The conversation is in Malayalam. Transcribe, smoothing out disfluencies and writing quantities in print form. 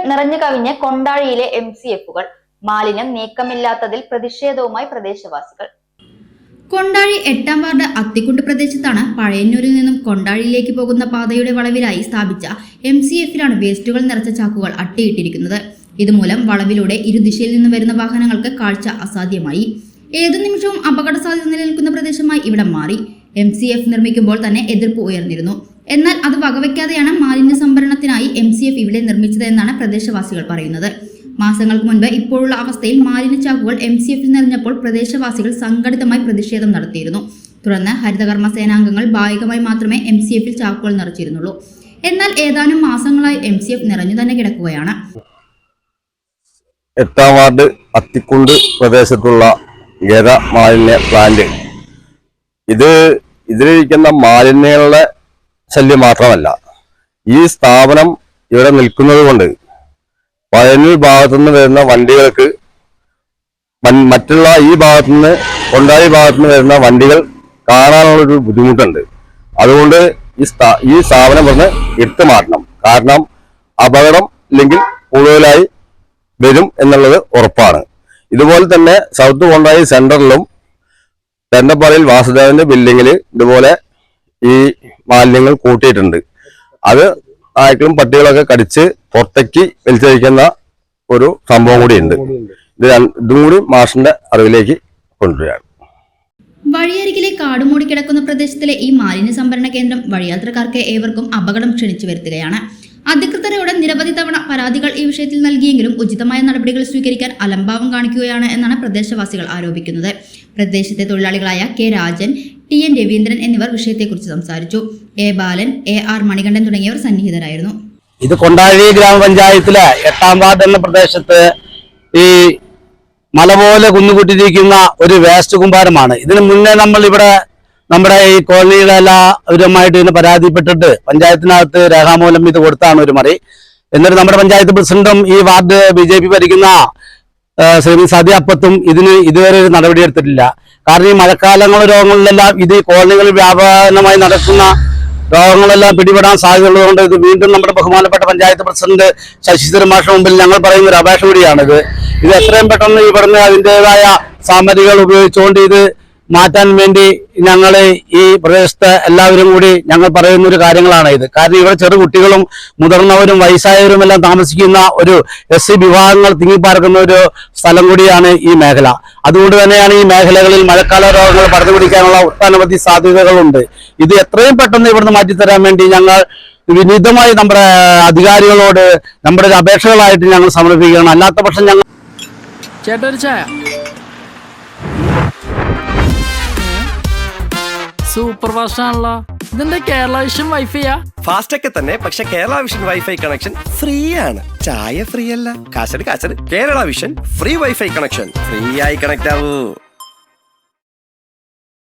നിറഞ്ഞു കവിഞ്ഞ് കൊണ്ടാഴിയിലെ MCFകൾ. മാലിന്യം നീക്കമില്ലാത്തതിൽ പ്രതിഷേധവുമായി പ്രദേശവാസികൾ. കൊണ്ടാഴി 8-ാം വാർഡ് അത്തിക്കുണ്ട് പ്രദേശത്താണ് പഴയന്നൂരിൽ നിന്നും കൊണ്ടാഴിയിലേക്ക് പോകുന്ന പാതയുടെ വളവിലായി സ്ഥാപിച്ച MCFലാണ് വേസ്റ്റുകൾ നിറച്ച ചാക്കുകൾ അട്ടിയിട്ടിരിക്കുന്നത്. ഇതുമൂലം വളവിലൂടെ ഇരുദിശയിൽ നിന്നും വരുന്ന വാഹനങ്ങൾക്ക് കാഴ്ച അസാധ്യമായി. ഏതു നിമിഷവും അപകട സാധ്യത നിലനിൽക്കുന്ന പ്രദേശമായി ഇവിടം മാറി. MCF നിർമ്മിക്കുമ്പോൾ തന്നെ എതിർപ്പ് ഉയർന്നിരുന്നു. എന്നാൽ അത് വകവയ്ക്കാതെയാണ് മാലിന്യ സംഭരണത്തിനായി MCF ഇവിടെ നിർമ്മിച്ചത് എന്നാണ് പ്രദേശവാസികൾ പറയുന്നത്. മാസങ്ങൾക്ക് മുൻപ് ഇപ്പോഴുള്ള അവസ്ഥയിൽ മാലിന്യ ചാക്കുകൾ MCFൽ നിറഞ്ഞപ്പോൾ പ്രദേശവാസികൾ സംഘടിതമായി പ്രതിഷേധം നടത്തിയിരുന്നു. തുടർന്ന് ഹരിതകർമ്മ സേനാംഗങ്ങൾ ഭാഗികമായി മാത്രമേ MCFൽ ചാക്കുകൾ നിറച്ചിരുന്നുള്ളൂ. എന്നാൽ ഏതാനും മാസങ്ങളായി MCF നിറഞ്ഞു തന്നെ കിടക്കുകയാണ്. 8-ാം വാർഡ് അത്തിക്കുണ്ട് പ്രദേശത്തുള്ള ഖര മാലിന്യ പ്ലാന്റ് ഇതിലിരിക്കുന്ന മാലിന്യങ്ങളുടെ ശല്യം മാത്രമല്ല, ഈ സ്ഥാപനം ഇവിടെ നിൽക്കുന്നത് കൊണ്ട് പഴയന്നൂർ ഭാഗത്തുനിന്ന് വരുന്ന വണ്ടികൾക്ക് മറ്റുള്ള ഈ ഭാഗത്തുനിന്ന് കൊണ്ടാഴി ഭാഗത്തുനിന്ന് വരുന്ന വണ്ടികൾ കാണാനുള്ളൊരു ബുദ്ധിമുട്ടുണ്ട്. അതുകൊണ്ട് ഈ സ്ഥാപനം പറഞ്ഞ് എടുത്തു മാറ്റണം. കാരണം അപകടം ഇല്ലെങ്കിൽ കൂടുതലായി വരും എന്നുള്ളത് ഉറപ്പാണ്. ഇതുപോലെ തന്നെ സൗത്ത് കൊണ്ടാഴി സെന്ററിലും തെന്നപ്പാറയിൽ വാസുദേവന്റെ ബിൽഡിങ്ങിൽ ഇതുപോലെ ഈ മാലിന്യങ്ങൾ കൂട്ടിയിട്ടുണ്ട്. അത് നായ്ക്കളും പട്ടികളൊക്കെ കടിച്ച് പുറത്തേക്ക് വലിച്ചഴിക്കുന്ന ഒരു സംഭവം കൂടിയുണ്ട്. ഇതും കൂടി മാഷിന്റെ അറിവിലേക്ക് കൊണ്ടുവരികയാണ്. വഴിയരികിലെ കാടുമൂടി കിടക്കുന്ന പ്രദേശത്തിലെ ഈ മാലിന്യ സംഭരണ കേന്ദ്രം വഴിയാത്രക്കാർക്ക് ഏവർക്കും അപകടം ക്ഷണിച്ചു വരുത്തുകയാണ്. അധികൃതരോട് നിരവധി തവണ പരാതികൾ ഈ വിഷയത്തിൽ നൽകിയെങ്കിലും ഉചിതമായ നടപടികൾ സ്വീകരിക്കാൻ അലംഭാവം കാണിക്കുകയാണ് എന്നാണ് പ്രദേശവാസികൾ ആരോപിക്കുന്നത്. പ്രദേശത്തെ തൊഴിലാളികളായ K. രാജൻ, TN രവീന്ദ്രൻ എന്നിവർ വിഷയത്തെക്കുറിച്ച് സംസാരിച്ചു. A. ബാലൻ, AR മണികണ്ഠൻ തുടങ്ങിയവർ സന്നിഹിതരായിരുന്നു. ഇത് കൊണ്ടാഴി ഗ്രാമപഞ്ചായത്തിലെ 8-ാം വാർഡ് എന്ന പ്രദേശത്ത് ഈ മല പോലെ കുന്നുകൂട്ടിയിരിക്കുന്ന ഒരു വേസ്റ്റ് കൂമ്പാരമാണ്. ഇതിനു മുന്നേ നമ്മൾ ഇവിടെ നമ്മുടെ ഈ കോളനികളെല്ലാവരുമായിട്ട് ഇതിന് പരാതിപ്പെട്ടിട്ട് പഞ്ചായത്തിനകത്ത് രേഖാമൂലം ഇത് കൊടുത്താണ് ഒരു മറി. എന്നിട്ട് നമ്മുടെ പഞ്ചായത്ത് പ്രസിഡന്റും ഈ വാർഡ് BJP ഭരിക്കുന്ന ശ്രീമതി സതി അപ്പത്തും ഇതിന് ഇതുവരെ ഒരു നടപടിയെടുത്തിട്ടില്ല. കാരണം ഈ മഴക്കാലങ്ങൾ രോഗങ്ങളിലെല്ലാം ഇത് കോളനികളിൽ വ്യാപകമായി നടക്കുന്ന രോഗങ്ങളെല്ലാം പിടിപെടാൻ സാധ്യതയുള്ളതുകൊണ്ട് ഇത് വീണ്ടും നമ്മുടെ ബഹുമാനപ്പെട്ട പഞ്ചായത്ത് പ്രസിഡന്റ് ശശിധരൻ മാഷിന് മുമ്പിൽ ഞങ്ങൾ പറയുന്ന ഒരു അപേക്ഷ കൂടിയാണിത്. ഇത് എത്രയും പെട്ടെന്ന് ഇവിടുന്ന് അതിൻ്റെതായ സാമഗ്രികൾ ഉപയോഗിച്ചുകൊണ്ട് ഇത് മാറ്റാൻ വേണ്ടി ഞങ്ങൾ ഈ പ്രദേശത്തെ എല്ലാവരും കൂടി ഞങ്ങൾ പറയുന്ന ഒരു കാര്യങ്ങളാണ് ഇത്. കാരണം ഇവിടെ ചെറു കുട്ടികളും മുതിർന്നവരും വയസ്സായവരും എല്ലാം താമസിക്കുന്ന ഒരു SC വിഭാഗങ്ങൾ തിങ്ങിപ്പാർക്കുന്ന ഒരു സ്ഥലം കൂടിയാണ് ഈ മേഖല. അതുകൊണ്ട് തന്നെയാണ് ഈ മേഖലകളിൽ മഴക്കാല രോഗങ്ങൾ പടർന്നു പിടിക്കാനുള്ള ഒട്ടനവധി സാധ്യതകളുണ്ട്. ഇത് എത്രയും പെട്ടെന്ന് ഇവിടുന്ന് മാറ്റിത്തരാൻ വേണ്ടി ഞങ്ങൾ വിനീതമായി നമ്മുടെ അധികാരികളോട് നമ്മുടെ ഒരു അപേക്ഷകളായിട്ട് ഞങ്ങൾ സമർപ്പിക്കുകയാണ്. അല്ലാത്ത പക്ഷം ഞങ്ങൾ സൂപ്പർ ഫാസ്റ്റ് ആണല്ലോ. ഇതിന്റെ കേരള വിഷൻ വൈഫൈയാ? ഫാസ്റ്റ് ഒക്കെ തന്നെ, പക്ഷെ Kerala vision wifi connection free ആണ്. ചായ ഫ്രീ അല്ല, കാശട് Kerala vision free wifi connection. Free ആയി കണക്ട് ആവൂ.